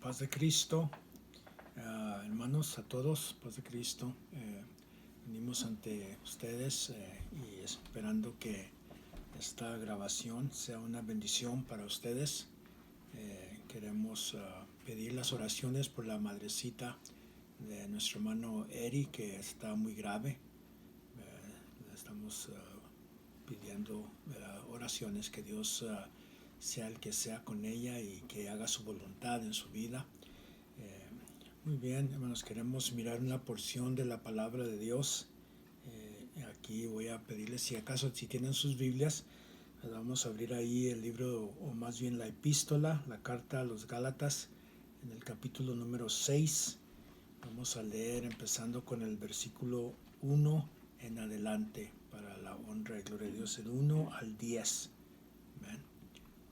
Paz de Cristo, hermanos, a todos, paz de Cristo. Venimos ante ustedes y esperando que esta grabación sea una bendición para ustedes. Queremos pedir las oraciones por la madrecita de nuestro hermano Eri, que está muy grave. Estamos pidiendo oraciones, que Dios sea el que sea con ella y que haga su voluntad en su vida. Muy bien, hermanos, queremos mirar una porción de la palabra de Dios. Aquí voy a pedirles, si acaso, si tienen sus Biblias, vamos a abrir ahí el libro, o más bien la epístola, la carta a los Gálatas, en el capítulo número 6. Vamos a leer empezando con el versículo 1 en adelante, para la honra y gloria de Dios, el 1 al 10. Amén.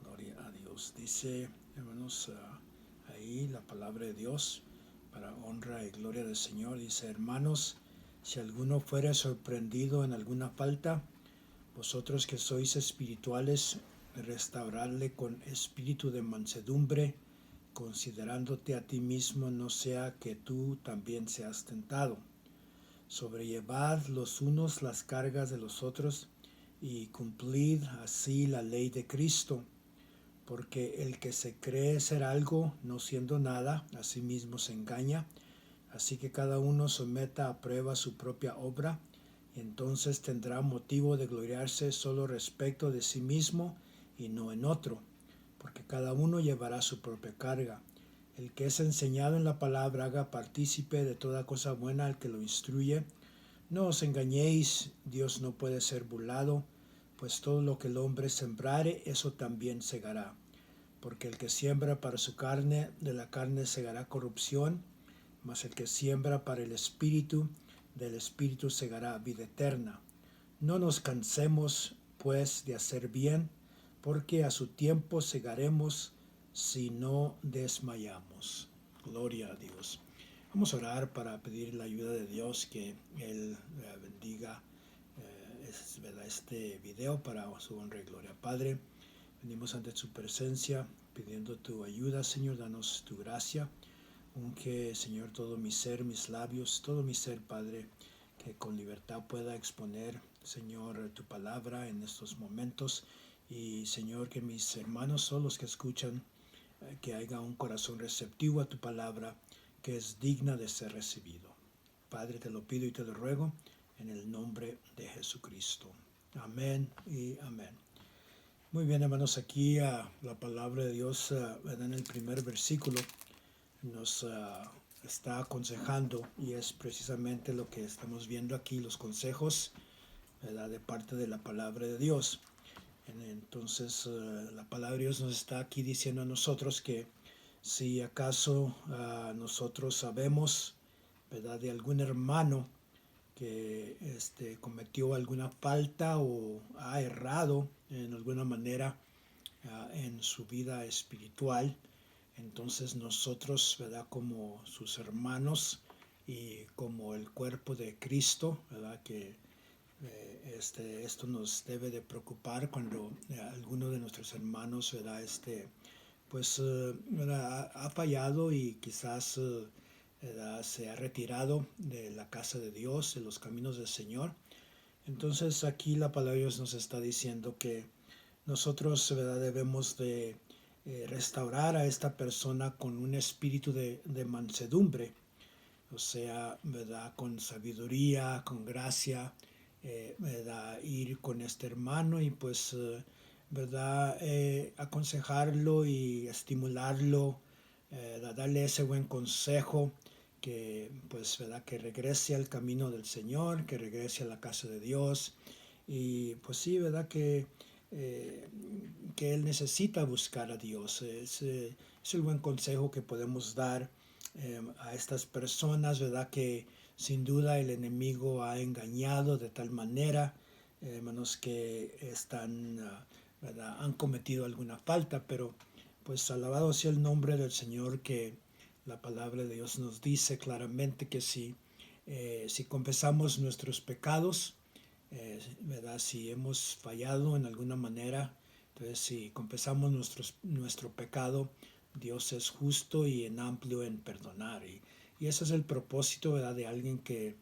Gloria a Dios. Dice, hermanos, ahí la palabra de Dios, para honra y gloria del Señor. Dice: hermanos, si alguno fuere sorprendido en alguna falta, vosotros que sois espirituales, restaurarle con espíritu de mansedumbre, considerándote a ti mismo, no sea que tú también seas tentado. Sobrellevad los unos las cargas de los otros, y cumplid así la ley de Cristo. Porque el que se cree ser algo, no siendo nada, a sí mismo se engaña. Así que cada uno someta a prueba su propia obra, y entonces tendrá motivo de gloriarse solo respecto de sí mismo y no en otro, porque cada uno llevará su propia carga. El que es enseñado en la palabra haga partícipe de toda cosa buena al que lo instruye. No os engañéis, Dios no puede ser burlado, pues todo lo que el hombre sembrare, eso también segará. Porque el que siembra para su carne, de la carne segará corrupción, mas el que siembra para el Espíritu, del Espíritu segará vida eterna. No nos cansemos, pues, de hacer bien, porque a su tiempo segaremos si no desmayamos. Gloria a Dios. Vamos a orar para pedir la ayuda de Dios, que Él bendiga este video para su honra y gloria. Padre, venimos ante su presencia pidiendo tu ayuda, Señor. Danos tu gracia. Unge, Señor, todo mi ser, mis labios, todo mi ser, Padre, que con libertad pueda exponer, Señor, tu palabra en estos momentos. Y, Señor, que mis hermanos son los que escuchan, que haya un corazón receptivo a tu palabra, que es digna de ser recibido. Padre, te lo pido y te lo ruego en el nombre de Jesucristo. Amén y amén. Muy bien, hermanos, aquí la palabra de Dios en el primer versículo nos está aconsejando, y es precisamente lo que estamos viendo aquí, los consejos, ¿verdad?, de parte de la palabra de Dios. Entonces la palabra de Dios nos está aquí diciendo a nosotros que si acaso nosotros sabemos, ¿verdad?, de algún hermano que cometió alguna falta o ha errado en alguna manera en su vida espiritual, entonces nosotros, ¿verdad?, como sus hermanos y como el cuerpo de Cristo, ¿verdad?, que esto nos debe de preocupar cuando alguno de nuestros hermanos, ¿verdad?, pues ¿verdad?, ha fallado y quizás se ha retirado de la casa de Dios, de los caminos del Señor. Entonces aquí la palabra de Dios nos está diciendo que nosotros, ¿verdad?, debemos de restaurar a esta persona con un espíritu de mansedumbre, o sea, ¿verdad?, con sabiduría, con gracia, ¿verdad?, ir con este hermano y pues, ¿verdad?, aconsejarlo y estimularlo, darle ese buen consejo, que pues, ¿verdad?, que regrese al camino del Señor, que regrese a la casa de Dios. Y pues sí, ¿verdad?, que él necesita buscar a Dios. Es el buen consejo que podemos dar a estas personas, ¿verdad?, que sin duda el enemigo ha engañado de tal manera, hermanos, que ¿verdad?, han cometido alguna falta, pero pues alabado sea el nombre del Señor, que la palabra de Dios nos dice claramente que si confesamos nuestros pecados, ¿verdad?, si hemos fallado en alguna manera, entonces si confesamos nuestro pecado, Dios es justo y en amplio en perdonar. Y ese es el propósito, ¿verdad?, de alguien que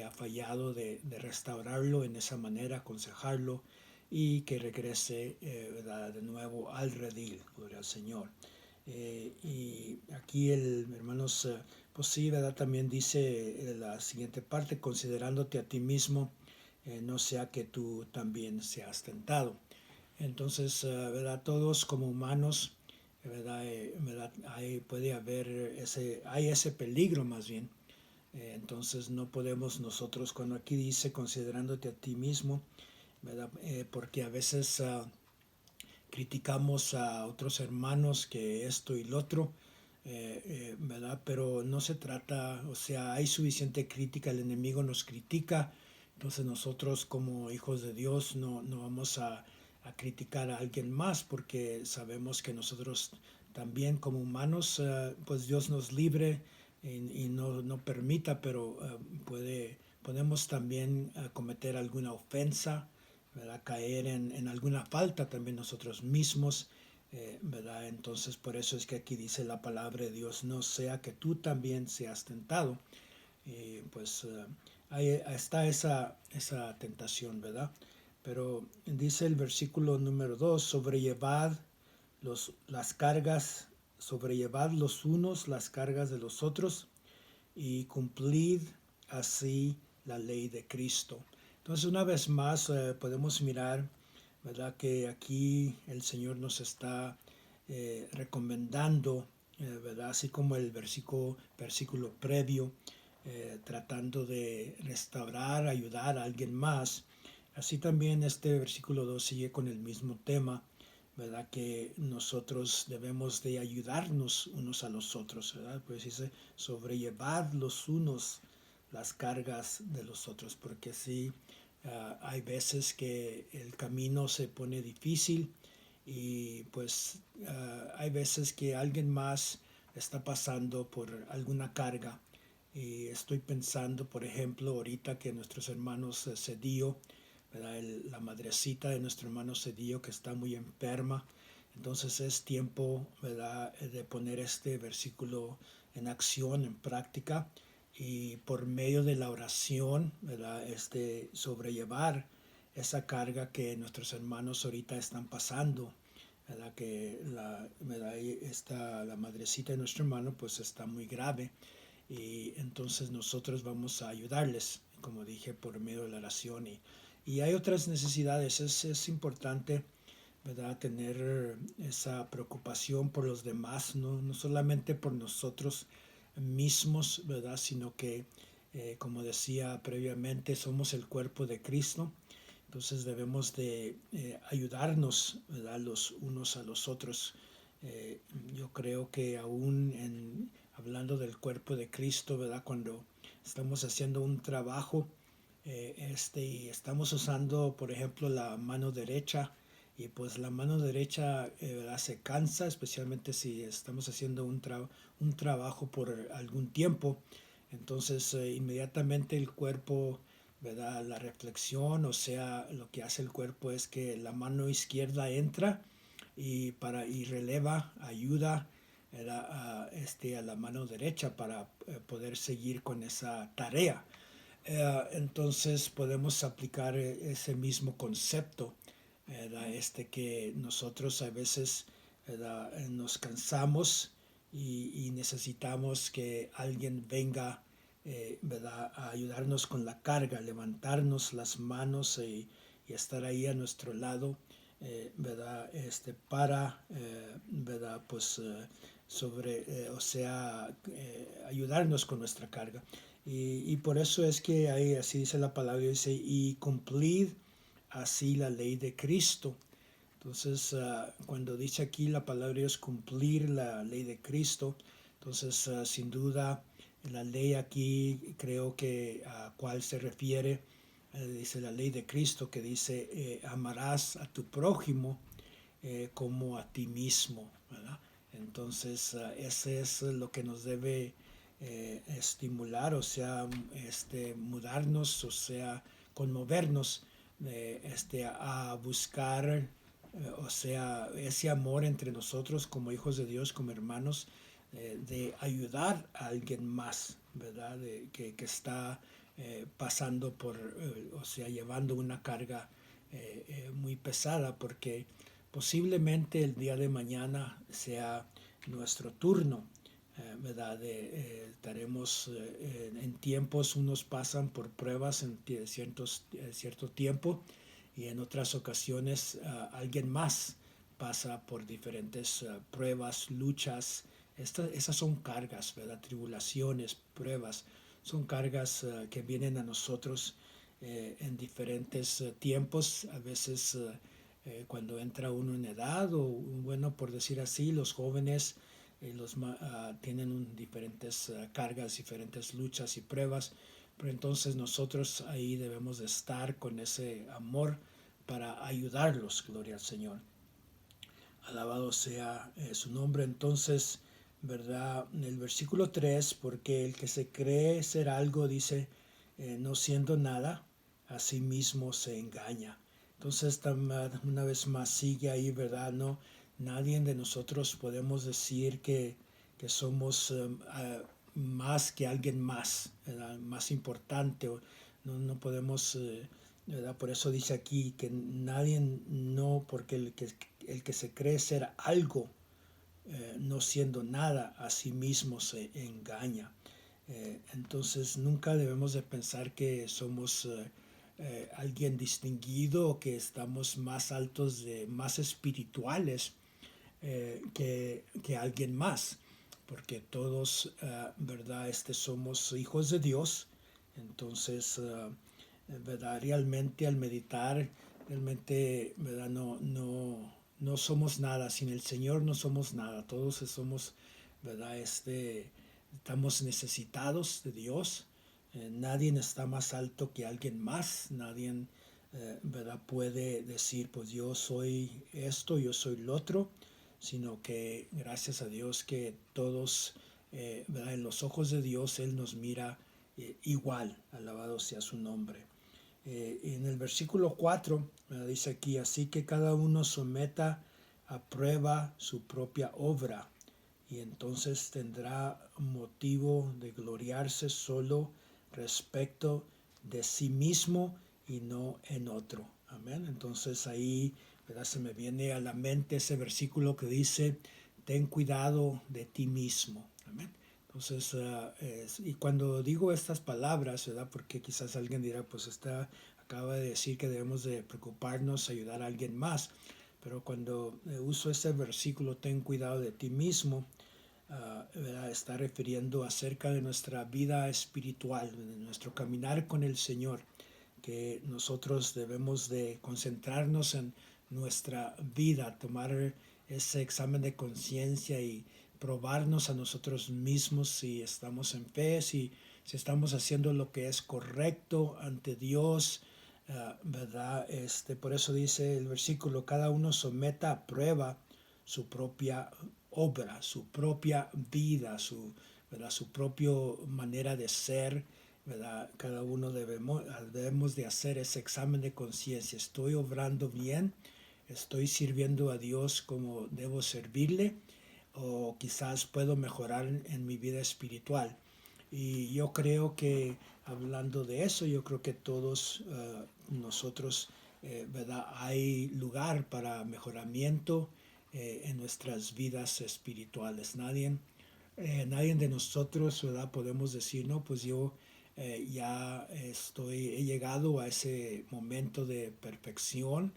ha fallado, de restaurarlo en esa manera, aconsejarlo y que regrese, ¿verdad?, de nuevo al redil, gloria al Señor. Y aquí hermanos, pues sí, ¿verdad? También dice la siguiente parte, considerándote a ti mismo, no sea que tú también seas tentado. Entonces, ¿verdad? Todos como humanos, ¿verdad? Puede haber hay ese peligro más bien. Entonces no podemos nosotros, cuando aquí dice considerándote a ti mismo, ¿verdad? Porque a veces criticamos a otros hermanos que esto y lo otro, ¿verdad? Pero no se trata, o sea, hay suficiente crítica, el enemigo nos critica, entonces nosotros como hijos de Dios no vamos a criticar a alguien más porque sabemos que nosotros también como humanos, pues Dios nos libre y no permita, pero podemos también cometer alguna ofensa, ¿verdad? Caer en alguna falta también nosotros mismos, ¿verdad? Entonces por eso es que aquí dice la palabra de Dios, no sea que tú también seas tentado. Pues ahí está esa tentación, ¿verdad? Pero dice el versículo número 2, las cargas, sobrellevad los unos las cargas de los otros y cumplid así la ley de Cristo. Entonces, una vez más, podemos mirar, ¿verdad?, que aquí el Señor nos está recomendando, ¿verdad?, así como el versículo previo, tratando de restaurar, ayudar a alguien más. Así también este versículo 2 sigue con el mismo tema, ¿verdad?, que nosotros debemos de ayudarnos unos a los otros, ¿verdad? Pues dice, sobrellevar los unos las cargas de los otros, porque sí, hay veces que el camino se pone difícil y pues hay veces que alguien más está pasando por alguna carga. Y estoy pensando, por ejemplo, ahorita que nuestros hermanos Cedillo, la madrecita de nuestro hermano Cedillo que está muy enferma. Entonces es tiempo, ¿verdad?, de poner este versículo en acción, en práctica, y por medio de la oración, ¿verdad?, sobrellevar esa carga que nuestros hermanos ahorita están pasando, ¿verdad?, que la madrecita de nuestro hermano pues está muy grave y entonces nosotros vamos a ayudarles, como dije, por medio de la oración y hay otras necesidades. Es importante, ¿verdad?, tener esa preocupación por los demás, no solamente por nosotros mismos, ¿verdad?, sino que, como decía previamente, somos el cuerpo de Cristo. Entonces debemos de ayudarnos, ¿verdad?, los unos a los otros. Yo creo que aún hablando del cuerpo de Cristo, ¿verdad?, cuando estamos haciendo un trabajo, y estamos usando, por ejemplo, la mano derecha, y pues la mano derecha, ¿verdad?, se cansa, especialmente si estamos haciendo un trabajo por algún tiempo. Entonces, inmediatamente el cuerpo, ¿verdad?, la reflexión, o sea, lo que hace el cuerpo es que la mano izquierda entra y releva, ayuda, ¿verdad?, a la mano derecha para poder seguir con esa tarea. Entonces podemos aplicar ese mismo concepto, ¿verdad?, que nosotros a veces, ¿verdad?, nos cansamos y necesitamos que alguien venga, ¿verdad?, a ayudarnos con la carga, levantarnos las manos y estar ahí a nuestro lado, ¿verdad?, para, ¿verdad?, pues o sea, ayudarnos con nuestra carga. Y por eso es que ahí así dice la palabra, dice, y cumplid así la ley de Cristo. Entonces, cuando dice aquí la palabra es cumplir la ley de Cristo, entonces sin duda la ley aquí creo que a cuál se refiere, dice la ley de Cristo que dice amarás a tu prójimo como a ti mismo, ¿verdad? Entonces, ese es lo que nos debe estimular, o sea, mudarnos, o sea, conmovernos a buscar, o sea, ese amor entre nosotros como hijos de Dios, como hermanos, de ayudar a alguien más, ¿verdad? Que está pasando por, o sea, llevando una carga muy pesada, porque posiblemente el día de mañana sea nuestro turno, ¿verdad? Estaremos en tiempos, unos pasan por pruebas en cierto tiempo y en otras ocasiones alguien más pasa por diferentes pruebas, luchas. Esas son cargas, ¿verdad? Tribulaciones, pruebas, son cargas que vienen a nosotros en diferentes tiempos, a veces cuando entra uno en edad o bueno, por decir así, los jóvenes tienen diferentes cargas, diferentes luchas y pruebas, pero entonces nosotros ahí debemos de estar con ese amor para ayudarlos, gloria al Señor. Alabado sea su nombre. Entonces, ¿verdad? En el versículo 3, porque el que se cree ser algo, dice, no siendo nada, a sí mismo se engaña. Entonces, una vez más sigue ahí, ¿verdad? No, nadie de nosotros podemos decir que somos más que alguien más, ¿verdad? Más importante. No podemos, ¿verdad? Por eso dice aquí que nadie, no, porque el que se cree ser algo, no siendo nada, a sí mismo se engaña. Entonces nunca debemos de pensar que somos alguien distinguido o que estamos más altos, más espirituales que alguien más, porque todos, ¿verdad? Somos hijos de Dios. Entonces, ¿verdad? Realmente al meditar, realmente, ¿verdad? No somos nada, sin el Señor no somos nada, todos somos, ¿verdad? Estamos necesitados de Dios. Nadie está más alto que alguien más, nadie, ¿verdad? Puede decir, pues yo soy esto, yo soy lo otro, sino que gracias a Dios que todos, ¿verdad? En los ojos de Dios Él nos mira igual, alabado sea su nombre. En el versículo 4 dice aquí, así que cada uno someta a prueba su propia obra y entonces tendrá motivo de gloriarse solo respecto de sí mismo y no en otro. Amén. Entonces ahí, ¿verdad? Se me viene a la mente ese versículo que dice, ten cuidado de ti mismo. Amén. Entonces, y cuando digo estas palabras, ¿verdad? Porque quizás alguien dirá, pues acaba de decir que debemos de preocuparnos, ayudar a alguien más. Pero cuando uso ese versículo, ten cuidado de ti mismo, está refiriendo acerca de nuestra vida espiritual, de nuestro caminar con el Señor, que nosotros debemos de concentrarnos en nuestra vida, tomar ese examen de conciencia y probarnos a nosotros mismos si estamos en fe, si estamos haciendo lo que es correcto ante Dios, ¿verdad? Por eso dice el versículo, cada uno someta a prueba su propia obra, su propia vida, ¿verdad? Su propia manera de ser, ¿verdad? Cada uno debemos de hacer ese examen de conciencia. ¿Estoy obrando bien? ¿Estoy sirviendo a Dios como debo servirle? ¿O quizás puedo mejorar en mi vida espiritual? Y yo creo que hablando de eso, yo creo que todos nosotros, ¿verdad? Hay lugar para mejoramiento en nuestras vidas espirituales. Nadie de nosotros, ¿verdad? Podemos decir, no, pues yo ya he llegado a ese momento de perfección.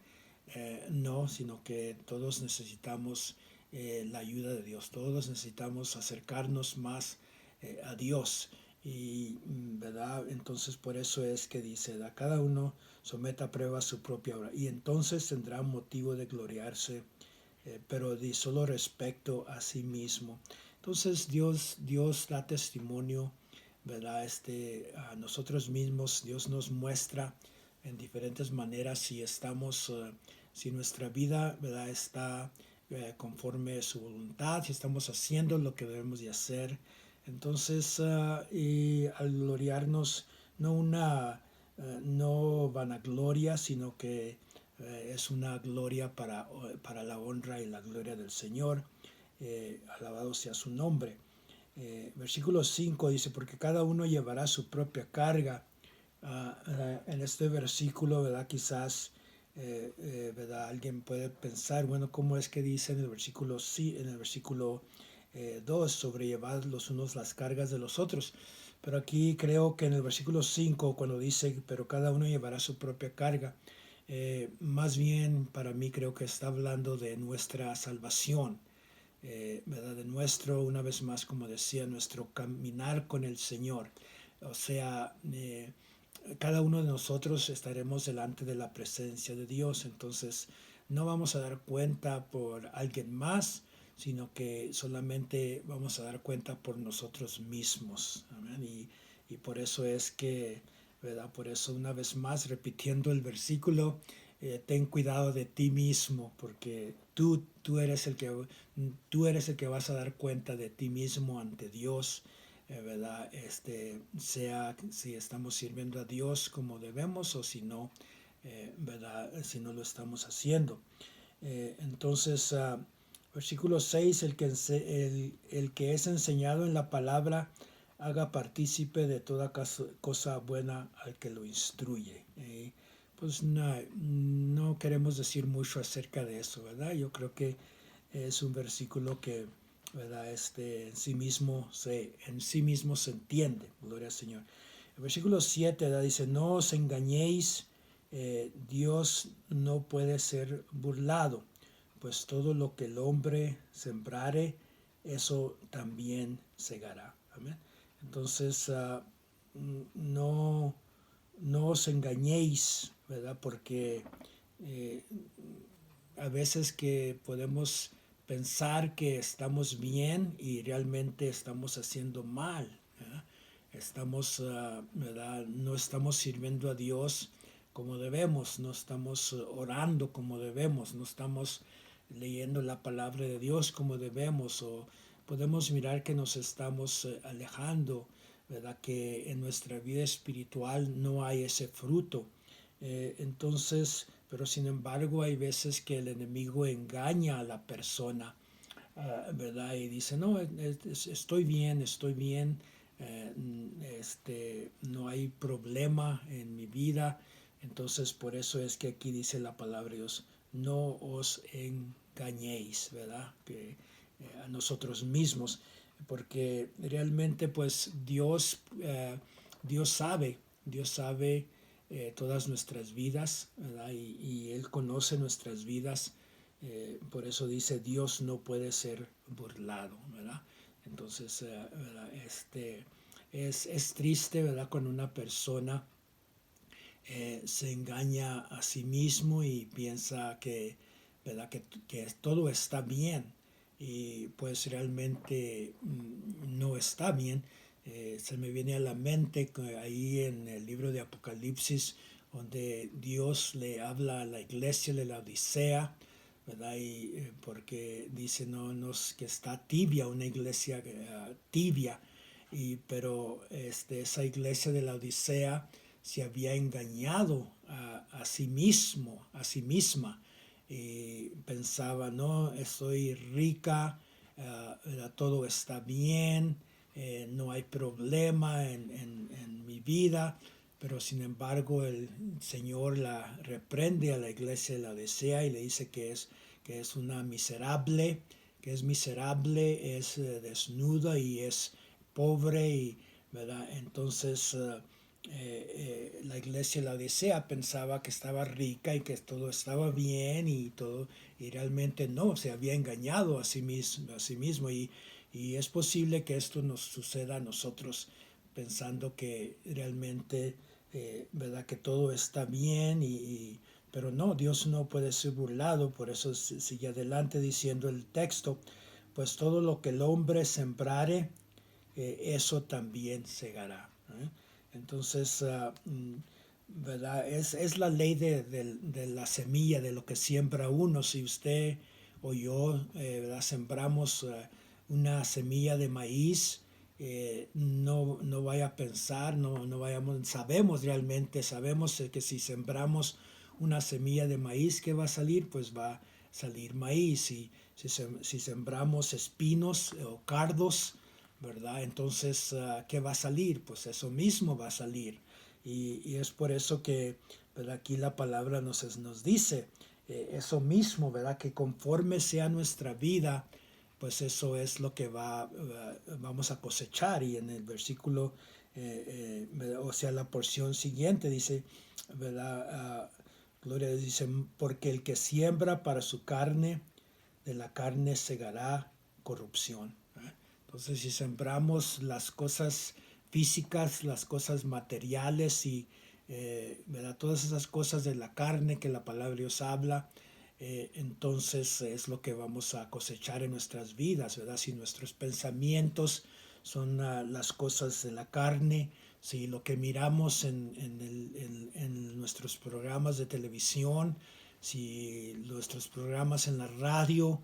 No, sino que todos necesitamos la ayuda de Dios, todos necesitamos acercarnos más a Dios. Y, ¿verdad? Entonces por eso es que dice, da cada uno someta a prueba su propia obra y entonces tendrá motivo de gloriarse, pero de solo respecto a sí mismo. Entonces Dios da testimonio, ¿verdad? A nosotros mismos, Dios nos muestra en diferentes maneras si nuestra vida, ¿verdad? Está conforme a su voluntad, si estamos haciendo lo que debemos de hacer. Entonces, y al gloriarnos, no vanagloria, sino que es una gloria para la honra y la gloria del Señor. Alabado sea su nombre. Versículo 5 dice, porque cada uno llevará su propia carga. En este versículo, ¿verdad? Quizás, ¿verdad? Alguien puede pensar, bueno, ¿cómo es que dice en el versículo, sí, en el versículo 2, sobrellevar los unos las cargas de los otros? Pero aquí creo que en el versículo 5, cuando dice, pero cada uno llevará su propia carga, más bien para mí creo que está hablando de nuestra salvación, ¿verdad? De nuestro, una vez más, como decía, nuestro caminar con el Señor. O sea, cada uno de nosotros estaremos delante de la presencia de Dios, entonces no vamos a dar cuenta por alguien más, sino que solamente vamos a dar cuenta por nosotros mismos. Amén. Y por eso es que, ¿verdad? Por eso una vez más, repitiendo el versículo, ten cuidado de ti mismo, porque tú eres el que vas a dar cuenta de ti mismo ante Dios, ¿verdad? Sea si estamos sirviendo a Dios como debemos o si no, ¿verdad? Si no lo estamos haciendo. Entonces, versículo 6, el que es enseñado en la palabra, haga partícipe de toda cosa buena al que lo instruye. Pues no queremos decir mucho acerca de eso, ¿verdad? Yo creo que es un versículo que, ¿verdad? En sí mismo se entiende, gloria al Señor. El versículo 7, ¿verdad? Dice, no os engañéis, Dios no puede ser burlado, pues todo lo que el hombre sembrare, eso también segará. Amén. Entonces, no, no os engañéis, ¿verdad? Porque eh, a veces que podemos pensar que estamos bien y realmente estamos haciendo mal, ¿verdad? ¿Verdad? No estamos sirviendo a Dios como debemos, no estamos orando como debemos, no estamos leyendo la palabra de Dios como debemos, o podemos mirar que nos estamos alejando, ¿verdad? Que en nuestra vida espiritual no hay ese fruto. Entonces, pero sin embargo hay veces que el enemigo engaña a la persona, ¿verdad? Y dice, no, estoy bien, no hay problema en mi vida. Entonces, por eso es que aquí dice la palabra de Dios, no os engañéis, ¿verdad? A nosotros mismos, porque realmente pues Dios sabe todas nuestras vidas, ¿verdad? Y Él conoce nuestras vidas, por eso dice Dios no puede ser burlado, ¿verdad? Entonces, ¿verdad? Es triste, ¿verdad? Cuando una persona se engaña a sí mismo y piensa que, ¿verdad? Que todo está bien y pues realmente no está bien. Se me viene a la mente que ahí en el libro de Apocalipsis, donde Dios le habla a la iglesia de la Odisea, ¿verdad? Y porque dice que está tibia, una iglesia tibia, pero esa iglesia de la Odisea se había engañado a sí mismo, a sí misma, y pensaba, no, estoy rica, todo está bien, no hay problema en mi vida, pero sin embargo el Señor la reprende a la iglesia de la Odisea y le dice que es una miserable, que es miserable, es desnuda y es pobre, y, ¿verdad? Entonces la iglesia de la Odisea pensaba que estaba rica y que todo estaba bien y todo, y realmente no, se había engañado a sí mismo, y es posible que esto nos suceda a nosotros pensando que realmente, ¿verdad? Que todo está bien, pero no, Dios no puede ser burlado. Por eso sigue adelante diciendo el texto, pues todo lo que el hombre sembrare, eso también segará. Entonces, ¿verdad? Es la ley de la semilla, de lo que siembra uno. Si usted o yo, ¿verdad? Sembramos una semilla de maíz, no vaya a pensar, no vayamos, sabemos realmente, sabemos que si sembramos una semilla de maíz, ¿qué va a salir? Pues va a salir maíz. Y si sembramos espinos o cardos, ¿verdad? Entonces, ¿qué va a salir? Pues eso mismo va a salir. Y es por eso que, ¿verdad? Aquí la palabra nos dice eso mismo, ¿verdad? Que conforme sea nuestra vida, pues eso es lo que vamos a cosechar. Y en el versículo, o sea, la porción siguiente dice, ¿verdad? Gloria a Dios, dice, porque el que siembra para su carne, de la carne segará corrupción. Entonces, si sembramos las cosas físicas, las cosas materiales y ¿verdad? Todas esas cosas de la carne que la palabra de Dios habla, entonces es lo que vamos a cosechar en nuestras vidas, ¿verdad? Si nuestros pensamientos son las cosas de la carne, si lo que miramos en nuestros programas de televisión, si nuestros programas en la radio,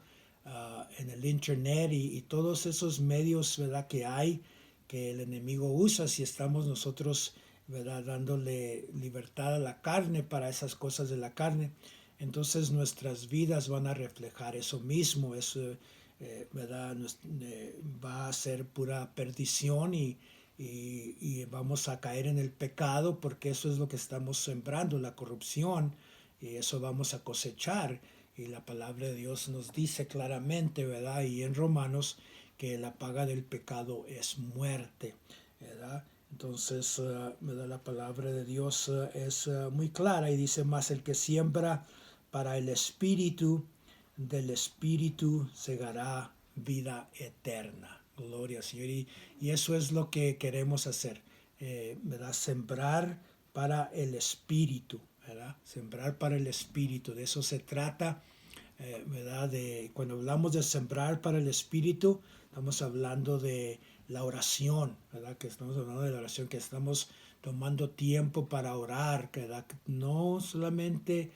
en el internet y todos esos medios, ¿verdad? Que hay, que el enemigo usa, si estamos nosotros, ¿verdad? Dándole libertad a la carne para esas cosas de la carne, entonces nuestras vidas van a reflejar eso mismo, eso, ¿verdad? Va a ser pura perdición y vamos a caer en el pecado porque eso es lo que estamos sembrando, la corrupción, y eso vamos a cosechar. Y la palabra de Dios nos dice claramente, ¿verdad? Y en Romanos, que la paga del pecado es muerte, ¿verdad? Entonces, ¿verdad? La palabra de Dios es muy clara y dice más, el que siembra para el Espíritu, del Espíritu segará vida eterna. Gloria al Señor. Y eso es lo que queremos hacer, ¿verdad? Sembrar para el Espíritu, ¿verdad? Sembrar para el Espíritu. De eso se trata, ¿verdad? Cuando hablamos de sembrar para el Espíritu, estamos hablando de la oración, ¿verdad? Que estamos hablando de la oración, que estamos tomando tiempo para orar, ¿verdad? No solamente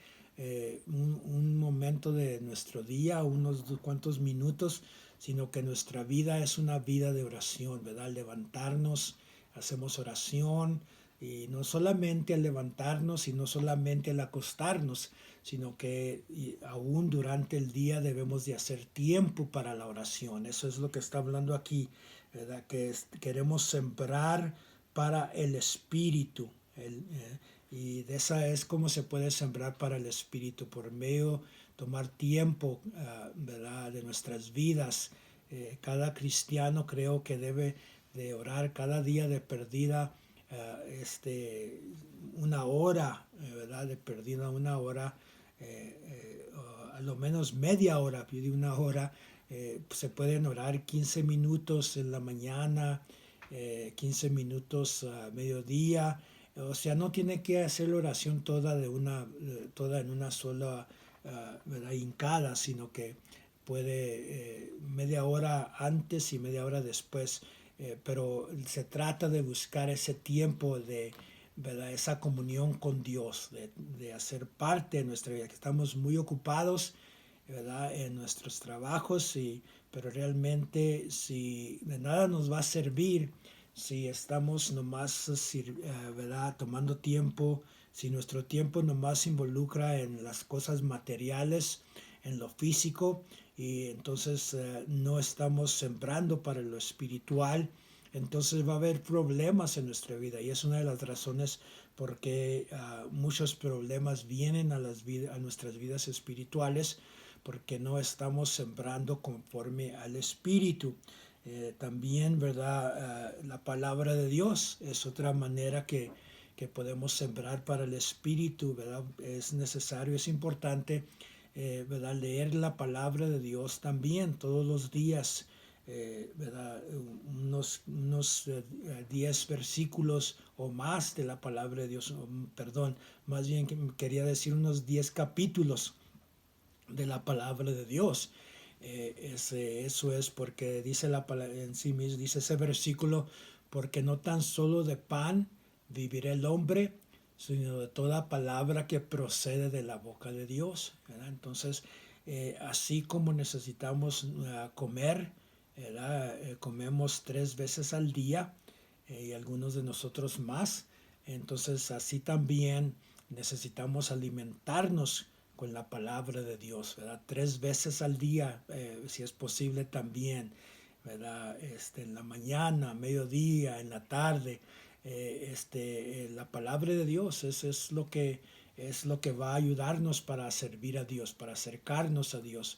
un momento de nuestro día, unos cuantos minutos, sino que nuestra vida es una vida de oración, ¿verdad? Levantarnos, hacemos oración, y no solamente al levantarnos y no solamente al acostarnos, sino que aún durante el día debemos de hacer tiempo para la oración. Eso es lo que está hablando aquí, ¿verdad? Que queremos sembrar para el Espíritu. Y de esa es como se puede sembrar para el Espíritu, por medio tomar tiempo, ¿verdad? De nuestras vidas. Cada cristiano creo que debe de orar cada día de perdida, una hora, ¿verdad? De perdida una hora, a lo menos media hora, pide una hora. Se pueden orar 15 minutos en la mañana, 15 minutos a mediodía. O sea, no tiene que hacer la oración toda en una sola, ¿verdad? Hincada, sino que puede media hora antes y media hora después. Pero se trata de buscar ese tiempo de, ¿verdad? Esa comunión con Dios, de hacer parte de nuestra vida, que estamos muy ocupados, ¿verdad? En nuestros trabajos, pero realmente si de nada nos va a servir si estamos nomás, ¿verdad? Tomando tiempo, si nuestro tiempo nomás se involucra en las cosas materiales, en lo físico, y entonces no estamos sembrando para lo espiritual, entonces va a haber problemas en nuestra vida y es una de las razones por qué muchos problemas vienen a nuestras vidas espirituales, porque no estamos sembrando conforme al Espíritu. También, ¿verdad? La palabra de Dios es otra manera que podemos sembrar para el Espíritu, ¿verdad? Es necesario, es importante, ¿verdad? Leer la palabra de Dios también todos los días, ¿verdad? Unos 10 versículos o más de la palabra de Dios, perdón, más bien quería decir unos 10 capítulos de la palabra de Dios. Eso es porque dice la palabra en sí mismo, dice ese versículo, porque no tan solo de pan vivirá el hombre, sino de toda palabra que procede de la boca de Dios, ¿verdad? Entonces, así como necesitamos comer, ¿verdad? Comemos 3 veces al día, y algunos de nosotros más, entonces así también necesitamos alimentarnos con la palabra de Dios, ¿verdad? 3 veces al día, si es posible también, ¿verdad? En la mañana, mediodía, en la tarde, la palabra de Dios es lo que va a ayudarnos para servir a Dios, para acercarnos a Dios.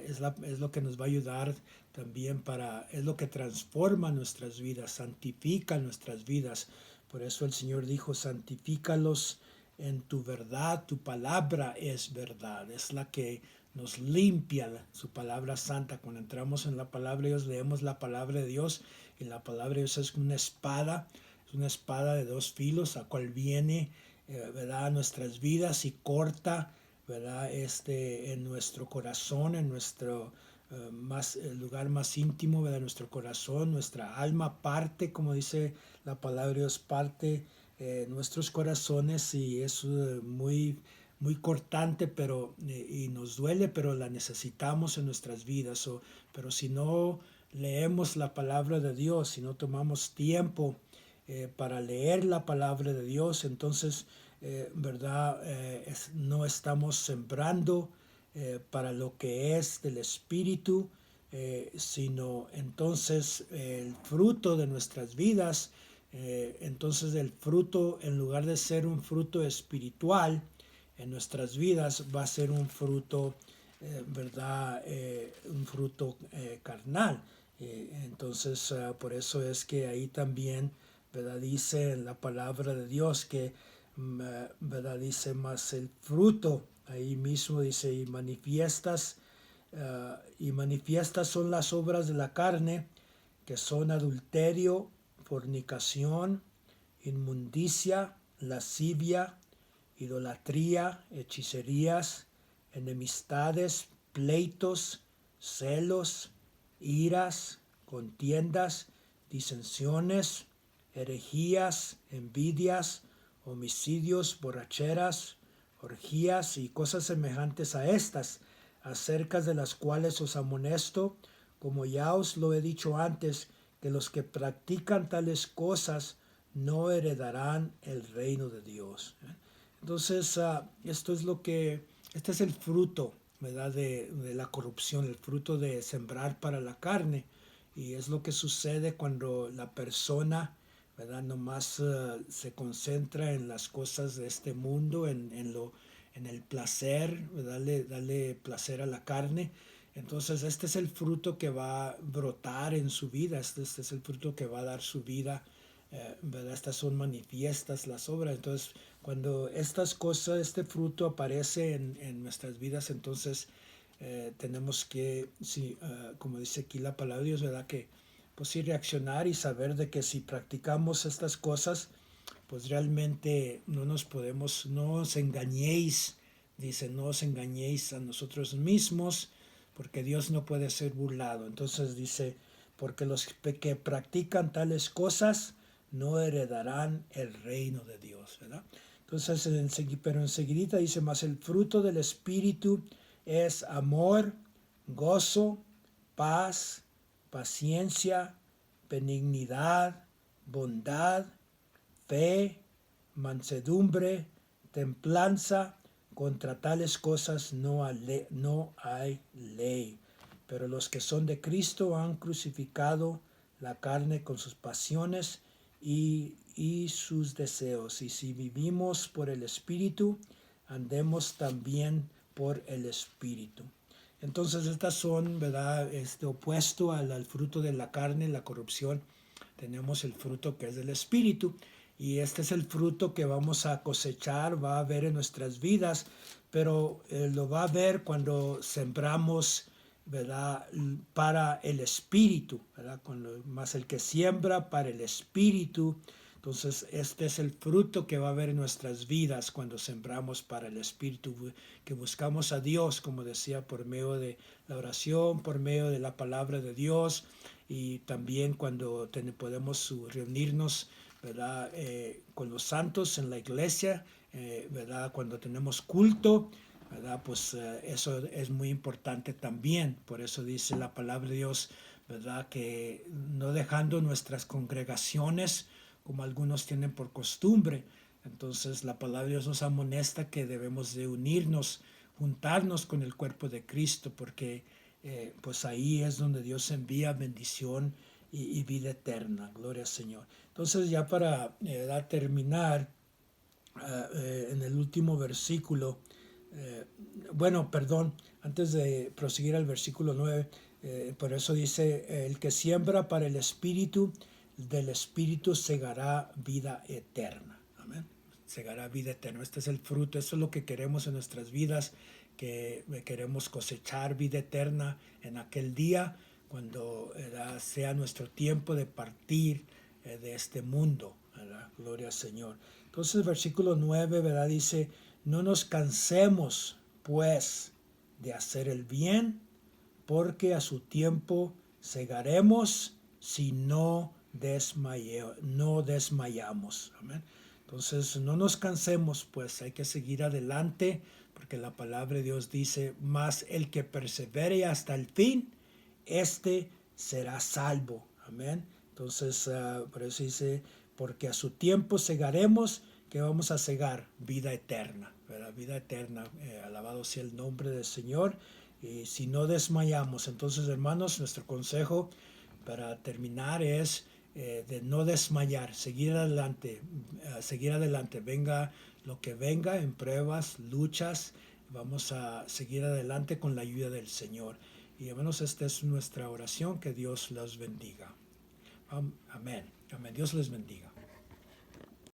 Es lo que nos va a ayudar también es lo que transforma nuestras vidas, santifica nuestras vidas. Por eso el Señor dijo, santifícalos en tu verdad, tu palabra es verdad, es la que nos limpia, su palabra santa. Cuando entramos en la palabra de Dios, leemos la palabra de Dios, y la palabra de Dios es una espada de 2 filos, a cual viene, ¿verdad?, a nuestras vidas y corta, ¿verdad?, en nuestro corazón, en nuestro el lugar más íntimo de nuestro corazón, nuestra alma parte, como dice la palabra de Dios, parte nuestros corazones, y es muy cortante, y nos duele, pero la necesitamos en nuestras vidas. Pero si no leemos la palabra de Dios, si no tomamos tiempo para leer la palabra de Dios, entonces, ¿verdad? No estamos sembrando para lo que es del Espíritu, sino entonces el fruto de nuestras vidas. Entonces el fruto, en lugar de ser un fruto espiritual en nuestras vidas, va a ser un fruto, ¿verdad? Un fruto carnal. Entonces, por eso es que ahí también, ¿verdad?, dice en la palabra de Dios que, ¿verdad?, dice más el fruto. Ahí mismo dice, y manifiestas son las obras de la carne, que son adulterio, fornicación, inmundicia, lascivia, idolatría, hechicerías, enemistades, pleitos, celos, iras, contiendas, disensiones, herejías, envidias, homicidios, borracheras, orgías y cosas semejantes a estas, acerca de las cuales os amonesto, como ya os lo he dicho antes, que los que practican tales cosas no heredarán el reino de Dios. Entonces, este es el fruto, ¿verdad?, de la corrupción, el fruto de sembrar para la carne. Y es lo que sucede cuando la persona, ¿verdad?, nomás se concentra en las cosas de este mundo, en el placer, darle placer a la carne. Entonces, este es el fruto que va a brotar en su vida, este es el fruto que va a dar su vida, ¿verdad? Estas son manifiestas las obras. Entonces, cuando estas cosas, este fruto aparece en nuestras vidas, entonces tenemos que, sí, como dice aquí la palabra de Dios, ¿verdad?, que pues sí reaccionar y saber de que si practicamos estas cosas, pues realmente no os engañéis, dice, no os engañéis a nosotros mismos, porque Dios no puede ser burlado. Entonces dice, porque los que practican tales cosas no heredarán el reino de Dios, ¿verdad? Entonces, pero enseguida dice, más el fruto del Espíritu es amor, gozo, paz, paciencia, benignidad, bondad, fe, mansedumbre, templanza. Contra tales cosas no hay ley. Pero los que son de Cristo han crucificado la carne con sus pasiones y sus deseos. Y si vivimos por el Espíritu, andemos también por el Espíritu. Entonces estas son, ¿verdad?, opuesto al fruto de la carne, la corrupción. Tenemos el fruto que es del Espíritu, y este es el fruto que vamos a cosechar, va a haber en nuestras vidas, pero lo va a ver cuando sembramos, ¿verdad?, para el Espíritu, ¿verdad?, más el que siembra para el Espíritu. Entonces, este es el fruto que va a haber en nuestras vidas cuando sembramos para el Espíritu, que buscamos a Dios, como decía, por medio de la oración, por medio de la palabra de Dios, y también cuando podemos reunirnos, ¿verdad?, con los santos en la iglesia, ¿verdad?, cuando tenemos culto, ¿verdad?, pues eso es muy importante también. Por eso dice la palabra de Dios, ¿verdad?, que no dejando nuestras congregaciones, como algunos tienen por costumbre, Entonces la palabra de Dios nos amonesta que debemos de unirnos, juntarnos con el cuerpo de Cristo, porque pues ahí es donde Dios envía bendición y vida eterna. Gloria al Señor. Entonces ya para terminar, en el último versículo, bueno, perdón, antes de proseguir al versículo 9, por eso dice, el que siembra para el Espíritu, del Espíritu segará vida eterna. Amén. Segará vida eterna. Este es el fruto, eso es lo que queremos en nuestras vidas, que queremos cosechar vida eterna en aquel día, cuando sea nuestro tiempo de partir de este mundo. ¿Verdad? Gloria al Señor. Entonces el versículo 9, ¿verdad? Dice, no nos cansemos pues de hacer el bien, porque a su tiempo segaremos si no desmayamos. Amén. Entonces no nos cansemos, pues hay que seguir adelante, porque la palabra de Dios dice, más el que persevere hasta el fin, este será salvo. Amén. Entonces, por eso dice, porque a su tiempo segaremos, que vamos a segar vida eterna, ¿verdad? Vida eterna, alabado sea el nombre del Señor. Y si no desmayamos, entonces hermanos, nuestro consejo para terminar es de no desmayar, seguir adelante, venga lo que venga en pruebas, luchas, vamos a seguir adelante con la ayuda del Señor. Y hermanos, esta es nuestra oración, que Dios los bendiga. Amén. Amén. Dios les bendiga.